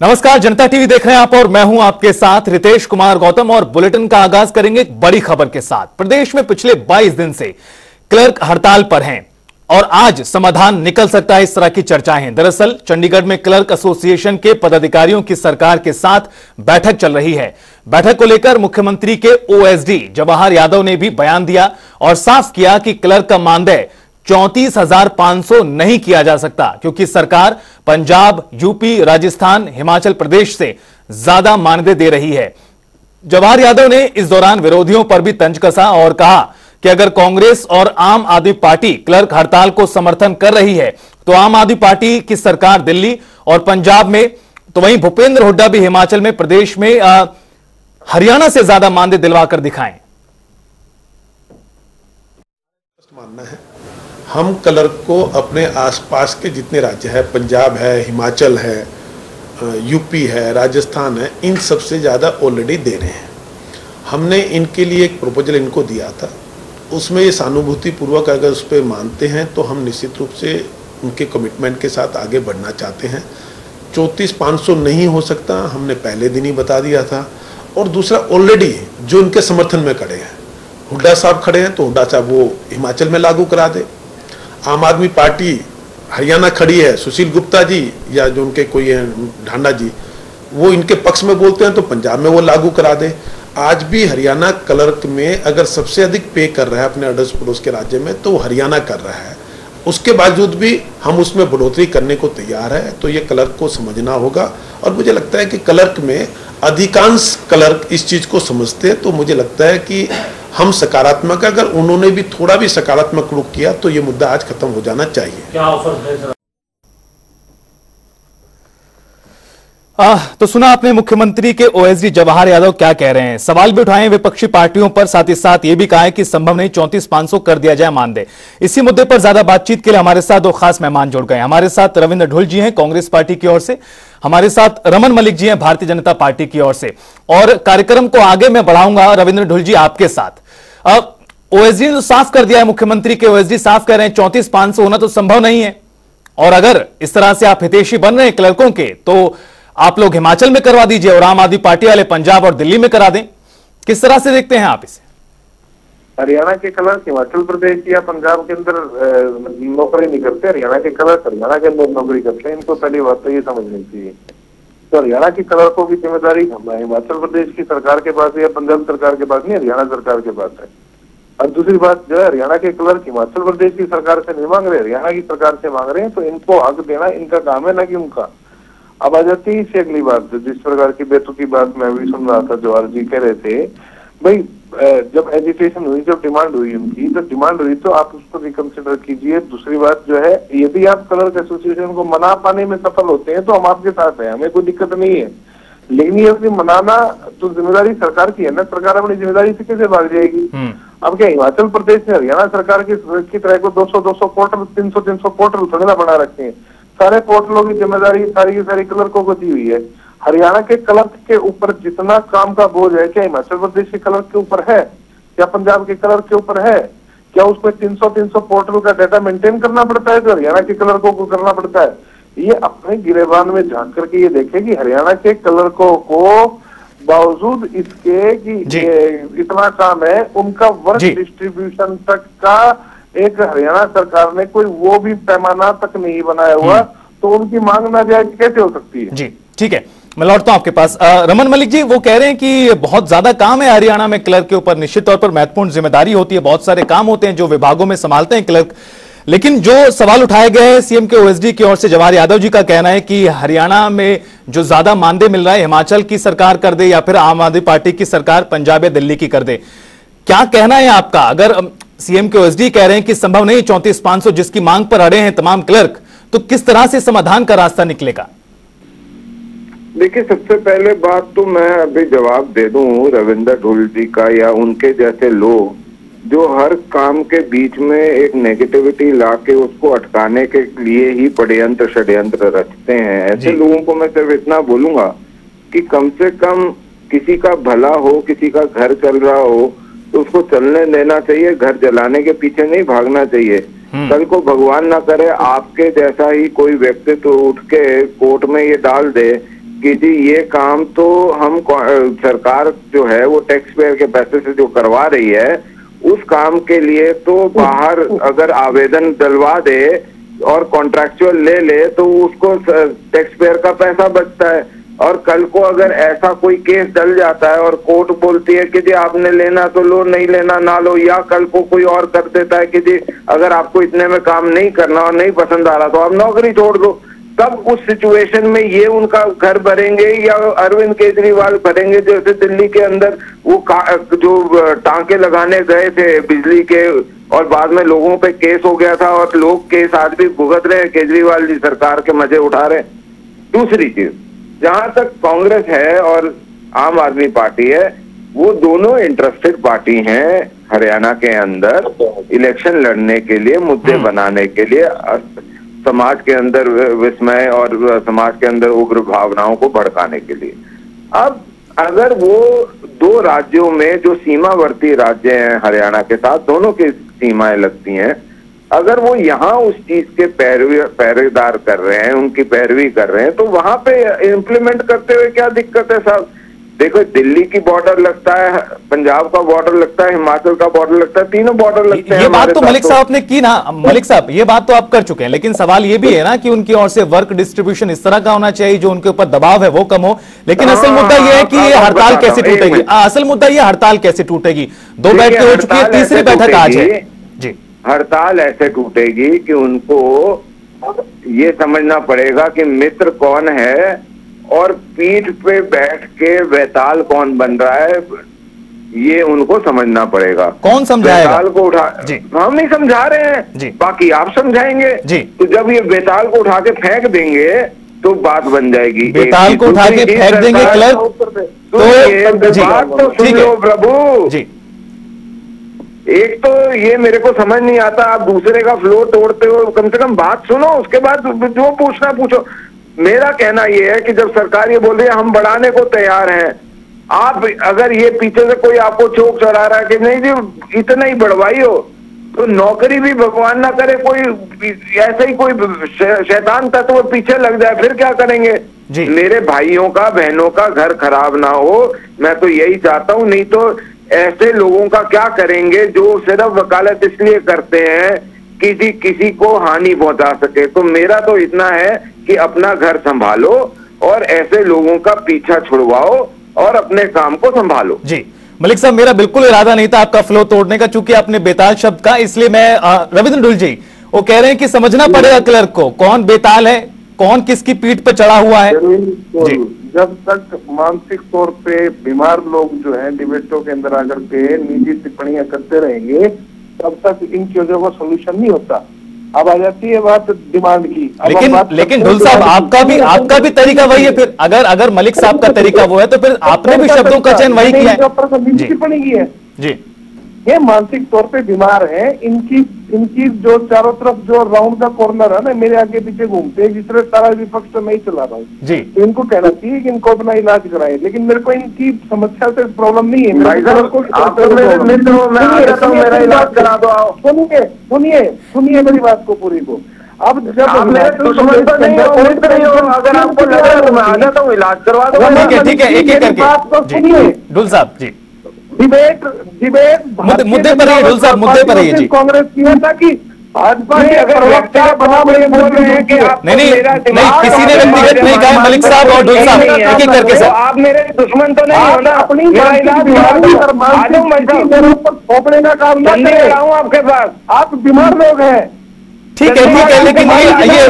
नमस्कार, जनता टीवी देख रहे हैं आप और मैं हूं आपके साथ रितेश कुमार गौतम। और बुलेटिन का आगाज करेंगे एक बड़ी खबर के साथ। प्रदेश में पिछले 22 दिन से क्लर्क हड़ताल पर हैं और आज समाधान निकल सकता है, इस तरह की चर्चाएं हैं। दरअसल चंडीगढ़ में क्लर्क एसोसिएशन के पदाधिकारियों की सरकार के साथ बैठक चल रही है। बैठक को लेकर मुख्यमंत्री के ओएसडी जवाहर यादव ने भी बयान दिया और साफ किया कि क्लर्क का मानदेय 34,500 नहीं किया जा सकता, क्योंकि सरकार पंजाब, यूपी, राजस्थान, हिमाचल प्रदेश से ज्यादा मानदेय दे रही है। जवाहर यादव ने इस दौरान विरोधियों पर भी तंज कसा और कहा कि अगर कांग्रेस और आम आदमी पार्टी क्लर्क हड़ताल को समर्थन कर रही है तो आम आदमी पार्टी की सरकार दिल्ली और पंजाब में, तो वहीं भूपेंद्र हुड्डा भी हिमाचल में, प्रदेश में हरियाणा से ज्यादा मानदेय दिलवाकर दिखाएं। मानना है हम क्लर्क को अपने आसपास के जितने राज्य है, पंजाब है, हिमाचल है, यूपी है, राजस्थान है, इन सबसे ज़्यादा ऑलरेडी दे रहे हैं। हमने इनके लिए एक प्रपोजल इनको दिया था, उसमें ये सहानुभूतिपूर्वक अगर उस पर मानते हैं तो हम निश्चित रूप से उनके कमिटमेंट के साथ आगे बढ़ना चाहते हैं। 34,500 नहीं हो सकता, हमने पहले दिन ही बता दिया था। और दूसरा, ऑलरेडी जो उनके समर्थन में खड़े हैं, हुड्डा साहब खड़े हैं, तो हुड्डा साहब वो हिमाचल में लागू करा दे। आम आदमी पार्टी हरियाणा खड़ी है, सुशील गुप्ता जी या जो उनके कोई है ढांडा जी, वो इनके पक्ष में बोलते हैं तो पंजाब में वो लागू करा दे। आज भी हरियाणा क्लर्क में अगर सबसे अधिक पे कर रहा है अपने अड़ोस पड़ोस के राज्य में, तो वो हरियाणा कर रहा है। उसके बावजूद भी हम उसमें बढ़ोतरी करने को तैयार है। तो ये क्लर्क को समझना होगा और मुझे लगता है कि क्लर्क में अधिकांश क्लर्क इस चीज़ को समझते हैं। तो मुझे लगता है कि हम सकारात्मक, अगर उन्होंने भी थोड़ा भी सकारात्मक रुख किया तो ये मुद्दा आज खत्म हो जाना चाहिए। क्या ऑफर है सर? तो सुना आपने मुख्यमंत्री के ओएसडी जवाहर यादव क्या कह रहे हैं। सवाल भी उठाए विपक्षी पार्टियों पर, साथ ही साथ ये भी कहा है कि संभव नहीं 34,500 कर दिया जाए मानदेय। इसी मुद्दे पर ज्यादा बातचीत के लिए हमारे साथ दो खास मेहमान जुड़ गए। हमारे साथ रविंद्र ढुल जी हैं कांग्रेस पार्टी की ओर से, हमारे साथ रमन मलिक जी हैं भारतीय जनता पार्टी की ओर से। और कार्यक्रम को आगे मैं बढ़ाऊंगा रविंद्र ढुल जी आपके साथ। अब ओएसडी ने तो साफ कर दिया है, मुख्यमंत्री के ओएसडी साफ कह रहे हैं 34,500 होना तो संभव नहीं है। और अगर इस तरह से आप हितैषी बन रहे हैं क्लर्कों के, तो आप लोग हिमाचल में करवा दीजिए और आम आदमी पार्टी वाले पंजाब और दिल्ली में करा दें। किस तरह से देखते हैं आप इसे? हरियाणा के क्लर्क हिमाचल प्रदेश या पंजाब के अंदर नौकरी नहीं करते, हरियाणा के क्लर्क हरियाणा के अंदर नौकरी करते हैं। इनको पहली बात तो ये समझनी चाहिए। तो हरियाणा की क्लर्कों की जिम्मेदारी हिमाचल प्रदेश की सरकार के पास है या पंजाब सरकार के पास नहीं, हरियाणा सरकार के पास है। और दूसरी बात जो है, हरियाणा के क्लर्क हिमाचल प्रदेश की सरकार से नहीं मांग रहे, हरियाणा की सरकार से मांग रहे हैं। तो इनको हक देना इनका काम है, ना कि उनका। अब आ जाती है इससे अगली बात, जिस प्रकार की बेतु की बात मैं भी सुन रहा था, जवाहर जी कह रहे थे भाई जब एजिटेशन हुई, जब डिमांड हुई उनकी, तो डिमांड हुई तो आप उसको रिकंसिडर कीजिए। दूसरी बात जो है, यदि आप क्लर्क एसोसिएशन को मना पाने में सफल होते हैं तो हम आपके साथ हैं, हमें कोई दिक्कत नहीं है। लेकिन ये मनाना तो जिम्मेदारी सरकार की है ना, सरकार अपनी जिम्मेदारी से कैसे भाग जाएगी। अब क्या हिमाचल प्रदेश ने हरियाणा सरकार की तरह को 200 पोर्टल, 300 पोर्टल थोड़े ना बना रखे हैं। सारे पोर्टलों की जिम्मेदारी सारी की सारी क्लर्कों को दी हुई है। हरियाणा के क्लर्क के ऊपर जितना काम का बोझ है, क्या हिमाचल प्रदेश के क्लर्क के ऊपर है, क्या पंजाब के क्लर्क के ऊपर है? क्या उसमें 300 पोर्टल का डाटा मेंटेन करना पड़ता है जो हरियाणा के क्लर्कों को करना पड़ता है? ये अपने गिरेबान में झांक करके ये देखे कि हरियाणा के क्लर्कों को बावजूद इसके कि इतना काम है, उनका वर्क डिस्ट्रीब्यूशन तक का एक हरियाणा सरकार ने कोई वो भी पैमाना तक नहीं बनाया हुआ, तो उनकी मांग ना जायज कैसे हो सकती है? जी ठीक है, मैं लौटता हूं आपके पास। रमन मलिक जी, वो कह रहे हैं कि बहुत ज्यादा काम है हरियाणा में क्लर्क के ऊपर, निश्चित तौर पर महत्वपूर्ण जिम्मेदारी होती है, बहुत सारे काम होते हैं जो विभागों में संभालते हैं क्लर्क। लेकिन जो सवाल उठाए गए हैं सीएम के ओएसडी की ओर से, जवाहर यादव जी का कहना है कि हरियाणा में जो ज्यादा मानदेय मिल रहा है हिमाचल की सरकार कर दे या फिर आम आदमी पार्टी की सरकार पंजाब या दिल्ली की कर दे। क्या कहना है आपका? अगर सीएम के ओएसडी कह रहे हैं कि संभव नहीं 34,500 जिसकी मांग पर अड़े हैं तमाम क्लर्क, तो किस तरह से समाधान का रास्ता निकलेगा? देखिए, सबसे पहले बात तो मैं अभी जवाब दे दूं रविंद्र ढुल जी का या उनके जैसे लोग जो हर काम के बीच में एक नेगेटिविटी लाके उसको अटकाने के लिए ही षड्यंत्र रचते हैं। ऐसे लोगों को मैं सिर्फ इतना बोलूंगा कि कम से कम किसी का भला हो, किसी का घर चल रहा हो तो उसको चलने देना चाहिए, घर जलाने के पीछे नहीं भागना चाहिए। कल को भगवान ना करे आपके जैसा ही कोई व्यक्ति तो उठ के कोर्ट में ये डाल दे कि जी ये काम तो हम सरकार जो है वो टैक्स पेयर के पैसे से जो करवा रही है, उस काम के लिए तो बाहर अगर आवेदन डलवा दे और कॉन्ट्रैक्चुअल ले ले तो उसको टैक्स पेयर का पैसा बचता है। और कल को अगर ऐसा कोई केस डल जाता है और कोर्ट बोलती है कि जी आपने लेना तो लो, नहीं लेना ना लो, या कल को कोई और कर देता है कि जी अगर आपको इतने में काम नहीं करना और नहीं पसंद आ रहा तो आप नौकरी छोड़ दो, तब उस सिचुएशन में ये उनका घर भरेंगे या अरविंद केजरीवाल भरेंगे? जैसे दिल्ली के अंदर वो जो टांके लगाने गए थे बिजली के और बाद में लोगों पे केस हो गया था और लोग केस आज भी भुगत रहे हैं, केजरीवाल जी सरकार के मजे उठा रहे हैं। दूसरी चीज, जहां तक कांग्रेस है और आम आदमी पार्टी है, वो दोनों इंटरेस्टेड पार्टी हैं हरियाणा के अंदर इलेक्शन लड़ने के लिए, मुद्दे बनाने के लिए, समाज के अंदर विस्मय और समाज के अंदर उग्र भावनाओं को भड़काने के लिए। अब अगर वो दो राज्यों में जो सीमावर्ती राज्य हैं हरियाणा के साथ, दोनों की सीमाएं लगती हैं, अगर वो यहाँ उस चीज के पैरवीदार कर रहे हैं, उनकी पैरवी कर रहे हैं, तो वहां पे इम्प्लीमेंट करते हुए क्या दिक्कत है साहब? देखो दिल्ली की बॉर्डर लगता है, पंजाब का बॉर्डर लगता है, हिमाचल का बॉर्डर लगता है, तीनों बॉर्डर लगते हैं। ये बात तो मलिक साहब ने की ना, मलिक साहब ये बात तो आप कर चुके हैं, लेकिन सवाल ये भी है ना कि उनकी ओर से वर्क डिस्ट्रीब्यूशन इस तरह का होना चाहिए जो उनके ऊपर दबाव है वो कम हो। लेकिन असल मुद्दा ये है कि ये हड़ताल कैसे टूटेगी, असल मुद्दा ये हड़ताल कैसे टूटेगी। 2 बैठकें हो चुकी है, तीसरी बैठक आज है जी। हड़ताल ऐसे टूटेगी कि उनको ये समझना पड़ेगा कि मित्र कौन है और पीठ पे बैठ के वैताल कौन बन रहा है, ये उनको समझना पड़ेगा। कौन समझाएगा? वैताल को उठा, हम नहीं समझा रहे हैं जी, बाकी आप समझाएंगे जी। तो जब ये वैताल को उठा के फेंक देंगे तो बात बन जाएगी। वैताल को उठा के फेंक देंगे क्लर्क तो बात तो सुन लो प्रभु जी। एक तो ये मेरे को समझ नहीं आता, आप दूसरे का फ्लो तोड़ते हो, कम से कम बात सुनो, उसके बाद जो पूछना पूछो। मेरा कहना ये है कि जब सरकार ये बोल रही है हम बढ़ाने को तैयार हैं, आप अगर ये पीछे से कोई आपको चौक चढ़ा रहा है कि नहीं जी इतना ही बढ़वाई हो, तो नौकरी भी भगवान ना करे कोई ऐसा ही कोई शैतान तत्व पीछे लग जाए, फिर क्या करेंगे जी? मेरे भाइयों का बहनों का घर खराब ना हो, मैं तो यही चाहता हूं। नहीं तो ऐसे लोगों का क्या करेंगे जो सिर्फ वकालत इसलिए करते हैं कि जी किसी को हानि पहुंचा सके। तो मेरा तो इतना है कि अपना घर संभालो और ऐसे लोगों का पीछा छुड़वाओ और अपने काम को संभालो जी। मलिक साहब मेरा बिल्कुल इरादा नहीं था आपका फ्लो तोड़ने का, चूंकि आपने बेताल शब्द का, इसलिए मैं रविंद्र ढुल जी वो कह रहे हैं कि समझना पड़ेगा क्लर्क को कौन बेताल है, कौन किसकी पीठ पर चढ़ा हुआ है जी। जब तक मानसिक तौर पे बीमार लोग जो हैं डिबेटों के अंदर आकर के निजी टिप्पणियां करते रहेंगे, तब तक इन चीजों का सोल्यूशन नहीं होता। अब आ जाती है बात डिमांड की। लेकिन ढुल साहब आपका भी तरीका वही है। फिर अगर मलिक साहब का तरीका वो है तो फिर आपने भी शब्दों का चयन वही किया है टिप्पणी की है जी। ये मानसिक तौर पे बीमार है, इनकी जो चारों तरफ जो राउंड का कॉर्नर है ना, मेरे आगे पीछे घूमते हैं, जिससे सारा विपक्ष तो मैं ही चला रहा हूँ जी। तो इनको कहना चाहिए कि इनको अपना इलाज कराए, लेकिन मेरे को इनकी समस्या से प्रॉब्लम नहीं है। सुनिए मेरी बात को पूरी को। अब जब अगर आपको लगा तो मैं आ जाता हूँ, इलाज करवा दूंगा। ठीक है, एक एक करके सुनिए ढुल साहब जी। डिबेट मुद्दे पर ही ढुल साहब, मुद्दे पर ही जी। कांग्रेस किया था कि भाजपा की अगर नहीं किसी ने व्यक्तिगत नहीं कहा, मलिक साहब और ढुल साहब एक एक करके सर। आप मेरे दुश्मन तो नहीं हो ना, अपनी थोपने का काम नहीं कर रहा हूँ आपके पास, आप बीमार लोग हैं। ठीक है, लेकिन ये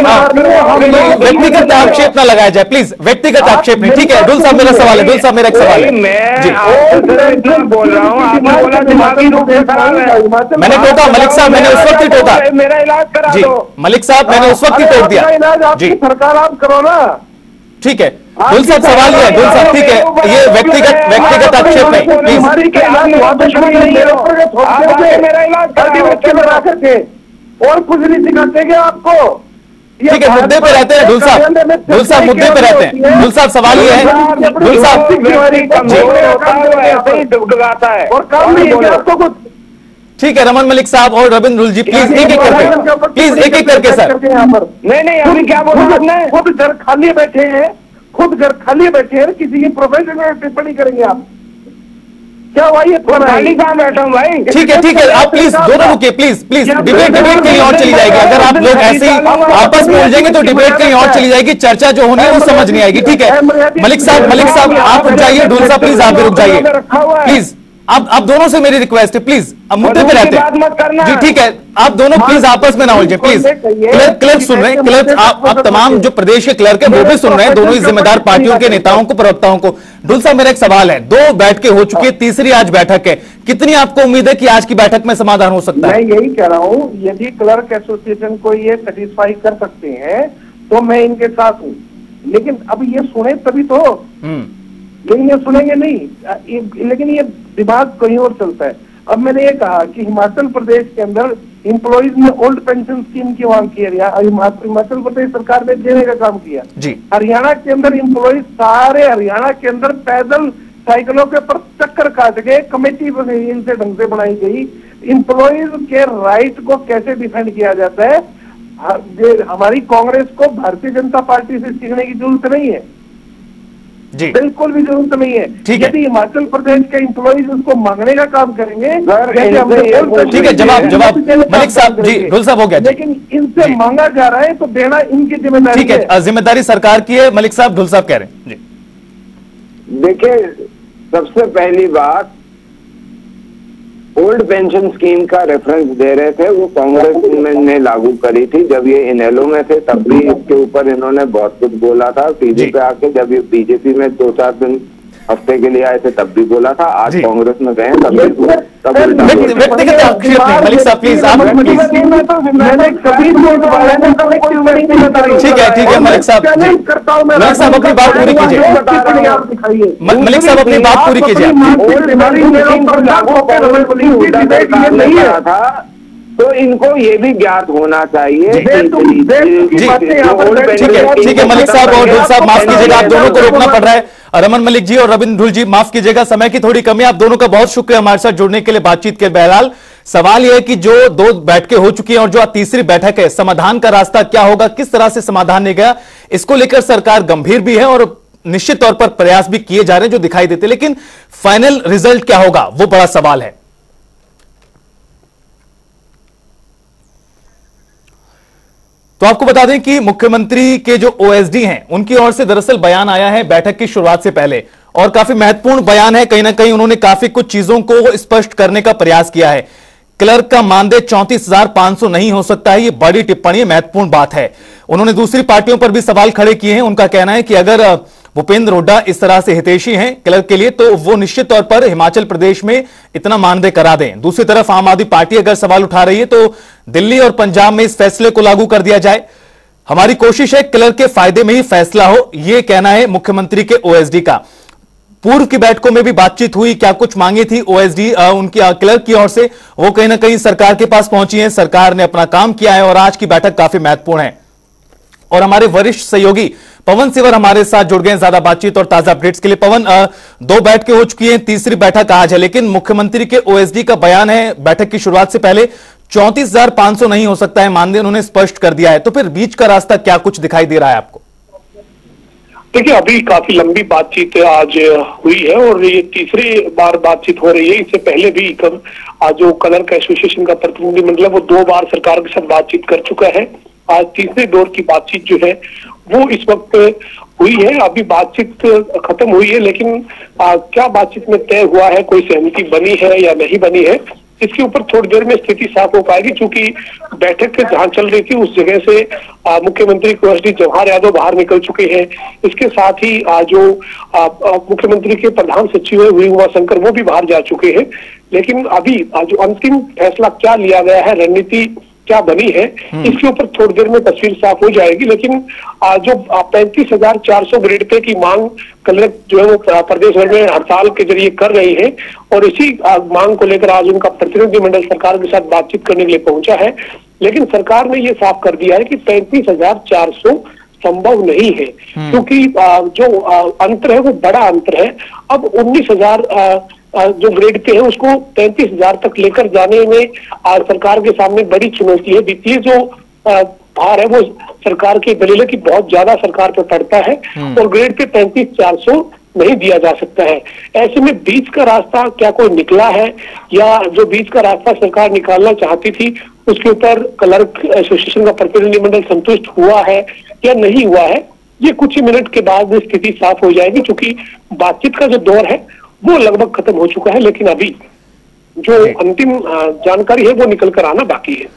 व्यक्तिगत आक्षेप ना लगाया जाए प्लीज, व्यक्तिगत आक्षेप नहीं। ठीक है ढुल साहब मेरा सवाल है, ढुल साहब मेरा एक सवाल है। मैं बोल रहा हूँ, आपने बोला दिमागी रूप से खराब है। मैंने टोका मलिक साहब, मैंने उस वक्त ही टोका। मेरा इलाज करा दो मलिक साहब, मैंने उस वक्त ही टोक दिया जी। सरकार आप करो ना, ठीक है ढुल साहब सवाल ये है, ढुल साहब ठीक है, ये व्यक्तिगत आक्षेप नहीं प्लीज। मेरा इलाज और कुछ नहीं सिखाते क्या आपको? ठीक है, मुद्दे पे रहते हैं ढुल साहब मुद्दे पे रहते हैं। ढुल साहब सवाल ये है, ढुल साहब और काम नहीं है आपको कुछ। ठीक है, रमन मलिक साहब और रविंद्र ढुल जी प्लीज एक एक करके, प्लीज एक एक करके सर। नहीं अभी क्या बोला आपने? खुद घर खाली बैठे हैं, खुद घर खाली बैठे हैं, किसी के प्रोफेशन में टिप्पणी करेंगे आप? क्या हुआ ये खाली कहाँ बैठा हूँ भाई? ठीक है, आप प्लीज दोनों रुकिए, प्लीज डिबेट कहीं और चली जाएगी। अगर आप लोग ऐसे ही आपस में उलझेंगे तो डिबेट कहीं और चली जाएगी, चर्चा जो होनी है वो समझ नहीं आएगी। ठीक है, मलिक साहब आप रुक जाइए, ढूल साहब प्लीज आप भी रुक जाइए प्लीज। आप दोनों से मेरी रिक्वेस्ट है, प्लीज अब मुद्दे पे रहते हैं जी। ठीक है, आप दोनों प्लीज आपस में ना उलझे प्लीज। क्लर्क सुन रहे हैं, क्लर्क आप तमाम जो प्रदेश के क्लर्क है वो भी सुन रहे हैं, दोनों ही जिम्मेदार पार्टियों के नेताओं को, प्रवक्ताओं को। ढुल साहब मेरा एक सवाल है, 2 बैठकें हो चुकी है, तीसरी आज बैठक है, कितनी आपको उम्मीद है कि आज की बैठक में समाधान हो सकता है? मैं यही कह रहा हूँ, यदि क्लर्क एसोसिएशन को ये सेटिस्फाई कर सकते हैं तो मैं इनके साथ हूँ, लेकिन अब ये सुने तभी तो, लेकिन ये सुनेंगे नहीं, लेकिन ये दिमाग कहीं और चलता है। अब मैंने ये कहा कि हिमाचल प्रदेश के अंदर एम्प्लॉइज ने ओल्ड पेंशन स्कीम की मांग की है, हिमाचल प्रदेश सरकार ने देने का काम किया जी। हरियाणा के अंदर एम्प्लॉइज सारे हरियाणा के अंदर पैदल साइकिलों के पर चक्कर काट के कमेटी बनी, इनसे ढंग से बनाई गई। एम्प्लॉइज के राइट को कैसे डिफेंड किया जाता है, हमारी कांग्रेस को भारतीय जनता पार्टी से सीखने की जरूरत नहीं है जी, बिल्कुल भी जरूरत नहीं है। यदि हिमाचल प्रदेश के एम्प्लॉइज उसको मांगने का काम करेंगे, ठीक है, जवाब मलिक साहब जी, ढुल साहब हो गया, लेकिन इनसे मांगा जा रहा है तो देना इनकी जिम्मेदारी। ठीक है, जिम्मेदारी सरकार की है, मलिक साहब, ढुल साहब कह रहे हैं जी। देखिए, सबसे पहली बात, ओल्ड पेंशन स्कीम का रेफरेंस दे रहे थे, वो कांग्रेस ने लागू करी थी जब ये इनेलो में थे, तब भी इसके ऊपर इन्होंने बहुत कुछ बोला था। टीवी पे आके जब ये बीजेपी में 2-4 दिन हफ्ते के लिए आए थे तब भी बोला था, आज कांग्रेस में गए तब व्यक्तिगत आक्षेप नहीं, मलिक साहब प्लीज आप ठीक है मलिक साहब अपनी बात पूरी कीजिए, मलिक साहब अपनी बात पूरी कीजिए। तो इनको ये भी ज्ञात होना चाहिए। ठीक है मलिक साहब और ढुल साहब माफ कीजिएगा, आप दोनों को रोकना पड़ रहा है। रमन मलिक जी और रविंद्र ढुल जी माफ कीजिएगा, समय की थोड़ी कमी, आप दोनों का बहुत शुक्रिया हमारे साथ जुड़ने के लिए, बातचीत के। बहरहाल सवाल यह है कि जो 2 बैठकें हो चुकी हैं और जो तीसरी बैठक है, समाधान का रास्ता क्या होगा, किस तरह से समाधान नहीं गया, इसको लेकर सरकार गंभीर भी है और निश्चित तौर पर प्रयास भी किए जा रहे हैं जो दिखाई देते, लेकिन फाइनल रिजल्ट क्या होगा वो बड़ा सवाल है। तो आपको बता दें कि मुख्यमंत्री के जो ओएसडी हैं उनकी ओर से दरअसल बयान आया है बैठक की शुरुआत से पहले, और काफी महत्वपूर्ण बयान है। कहीं ना कहीं उन्होंने काफी कुछ चीजों को स्पष्ट करने का प्रयास किया है। क्लर्क का मानदेय 34,500 नहीं हो सकता है, यह बड़ी टिप्पणी, महत्वपूर्ण बात है। उन्होंने दूसरी पार्टियों पर भी सवाल खड़े किए हैं। उनका कहना है कि अगर भूपेंद्र हुड्डा इस तरह से हितैषी हैं क्लर्क के लिए तो वो निश्चित तौर पर हिमाचल प्रदेश में इतना मानदेय करा दें। दूसरी तरफ आम आदमी पार्टी अगर सवाल उठा रही है तो दिल्ली और पंजाब में इस फैसले को लागू कर दिया जाए। हमारी कोशिश है क्लर्क के फायदे में ही फैसला हो, यह कहना है मुख्यमंत्री के ओएसडी का। पूर्व की बैठकों में भी बातचीत हुई, क्या कुछ मांगी थी ओएसडी उनकी क्लर्क की ओर से, वो कहीं ना कहीं सरकार के पास पहुंची है। सरकार ने अपना काम किया है और आज की बैठक काफी महत्वपूर्ण है। और हमारे वरिष्ठ सहयोगी पवन सिवर हमारे साथ जुड़ गए ज्यादा बातचीत और ताजा अपडेट्स के लिए। पवन, 2 बैठकें हो चुकी हैं, तीसरी बैठक आज है, लेकिन मुख्यमंत्री के ओएसडी का बयान है बैठक की शुरुआत से पहले 34,500 नहीं हो सकता है मानदेय, उन्होंने स्पष्ट कर दिया है। तो फिर बीच का रास्ता क्या कुछ दिखाई दे रहा है आपको? देखिए, अभी काफी लंबी बातचीत आज हुई है और ये तीसरी बार बातचीत हो रही है। इससे पहले भी आज जो क्लर्क एसोसिएशन का प्रतिनिधिमंडल है वो 2 बार सरकार के साथ बातचीत कर चुका है। आज तीसरे दौर की बातचीत जो है वो इस वक्त हुई है। अभी बातचीत खत्म हुई है, लेकिन क्या बातचीत में तय हुआ है, कोई सहमति बनी है या नहीं बनी है, इसके ऊपर थोड़ी देर में स्थिति साफ हो पाएगी। क्योंकि बैठक जहां चल रही थी उस जगह से मुख्यमंत्री ओएसडी जवाहर यादव बाहर निकल चुके हैं। इसके साथ ही जो मुख्यमंत्री के प्रधान सचिव है वीर शंकर वो भी बाहर जा चुके हैं। लेकिन अभी जो अंतिम फैसला क्या लिया गया है, रणनीति क्या बनी है, इसके ऊपर थोड़ी देर में तस्वीर साफ हो जाएगी। लेकिन जो 35,400 ग्रेड पे की मांग क्लर्क जो है वो प्रदेश भर में हड़ताल के जरिए कर रही है और इसी मांग को लेकर आज उनका प्रतिनिधिमंडल सरकार के साथ बातचीत करने के लिए पहुंचा है। लेकिन सरकार ने ये साफ कर दिया है कि 35,400 संभव नहीं है, क्योंकि जो अंतर है वो बड़ा अंतर है। अब 19,000 जो ग्रेड के हैं उसको 33,000 तक लेकर जाने में आज सरकार के सामने बड़ी चुनौती है। वित्तीय जो भार है वो सरकार के दलील की बहुत ज्यादा सरकार पे पड़ता है और ग्रेड पे 35,400 नहीं दिया जा सकता है। ऐसे में बीच का रास्ता क्या कोई निकला है, या जो बीच का रास्ता सरकार निकालना चाहती थी उसके ऊपर क्लर्क एसोसिएशन का प्रतिनिधिमंडल संतुष्ट हुआ है या नहीं हुआ है, ये कुछ ही मिनट के बाद स्थिति साफ हो जाएगी। क्योंकि बातचीत का जो दौर है वो लगभग खत्म हो चुका है, लेकिन अभी जो अंतिम जानकारी है वो निकल कर आना बाकी है।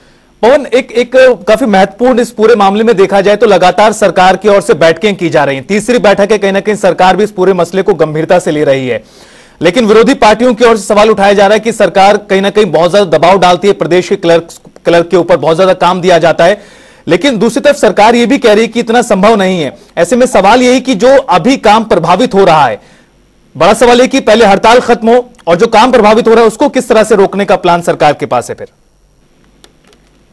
पवन, एक काफी महत्वपूर्ण इस पूरे मामले में देखा जाए तो लगातार सरकार की ओर से बैठकें की जा रही हैं। तीसरी बैठक है, कहीं ना कहीं सरकार भी इस पूरे मसले को गंभीरता से ले रही है, लेकिन विरोधी पार्टियों की ओर से सवाल उठाया जा रहा है कि सरकार कहीं ना कहीं बहुत ज्यादा दबाव डालती है, प्रदेश के क्लर्क के ऊपर बहुत ज्यादा काम दिया जाता है, लेकिन दूसरी तरफ सरकार यह भी कह रही है कि इतना संभव नहीं है। ऐसे में सवाल यही कि जो अभी काम प्रभावित हो रहा है, बड़ा सवाल है कि पहले हड़ताल खत्म हो और जो काम प्रभावित हो रहा है उसको किस तरह से रोकने का प्लान सरकार के पास है। फिर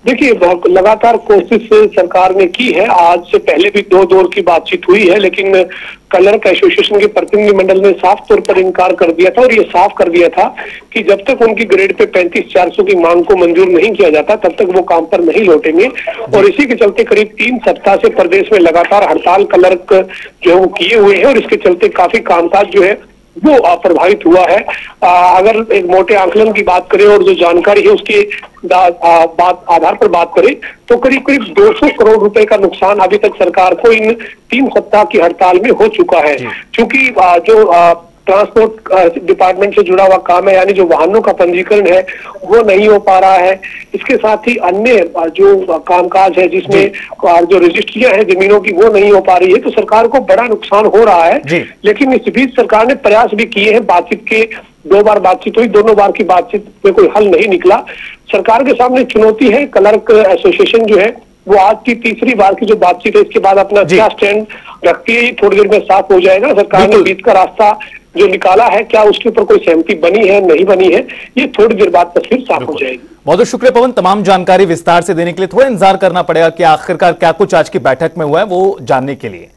देखिए, लगातार कोशिश सरकार ने की है। आज से पहले भी 2 दौर की बातचीत हुई है, लेकिन क्लर्क एसोसिएशन के प्रतिनिधिमंडल ने साफ तौर पर इनकार कर दिया था और ये साफ कर दिया था कि जब तक उनकी ग्रेड पे 35,400 की मांग को मंजूर नहीं किया जाता तब तक वो काम पर नहीं लौटेंगे। और इसी के चलते करीब 3 सप्ताह से प्रदेश में लगातार हड़ताल क्लर्क जो है वो किए हुए हैं और इसके चलते काफी कामकाज जो है वो प्रभावित हुआ है। अगर एक मोटे आंकलन की बात करें और जो जानकारी है उसके आधार पर बात करें तो करीब करीब 200 करोड़ रुपए का नुकसान अभी तक सरकार को इन 3 सप्ताह की हड़ताल में हो चुका है। क्योंकि जो ट्रांसपोर्ट डिपार्टमेंट से जुड़ा हुआ काम है, यानी जो वाहनों का पंजीकरण है वो नहीं हो पा रहा है। इसके साथ ही अन्य जो कामकाज है जिसमें जो रजिस्ट्रियां हैं जमीनों की वो नहीं हो पा रही है, तो सरकार को बड़ा नुकसान हो रहा है। लेकिन इस बीच सरकार ने प्रयास भी किए हैं। बातचीत के 2 बार बातचीत हुई, दोनों बार की बातचीत में कोई हल नहीं निकला। सरकार के सामने चुनौती है। क्लर्क एसोसिएशन जो है वो आज की तीसरी बार की जो बातचीत है इसके बाद अपना क्या स्टैंड रखती है थोड़ी देर में साफ हो जाएगा। सरकार ने बीच का रास्ता जो निकाला है, क्या उसके ऊपर कोई सहमति बनी है नहीं बनी है, ये थोड़ी देर बाद तस्वीर साफ हो जाएगी। बहुत बहुत शुक्रिया पवन, तमाम जानकारी विस्तार से देने के लिए। थोड़ा इंतजार करना पड़ेगा कि आखिरकार क्या कुछ आज की बैठक में हुआ है वो जानने के लिए।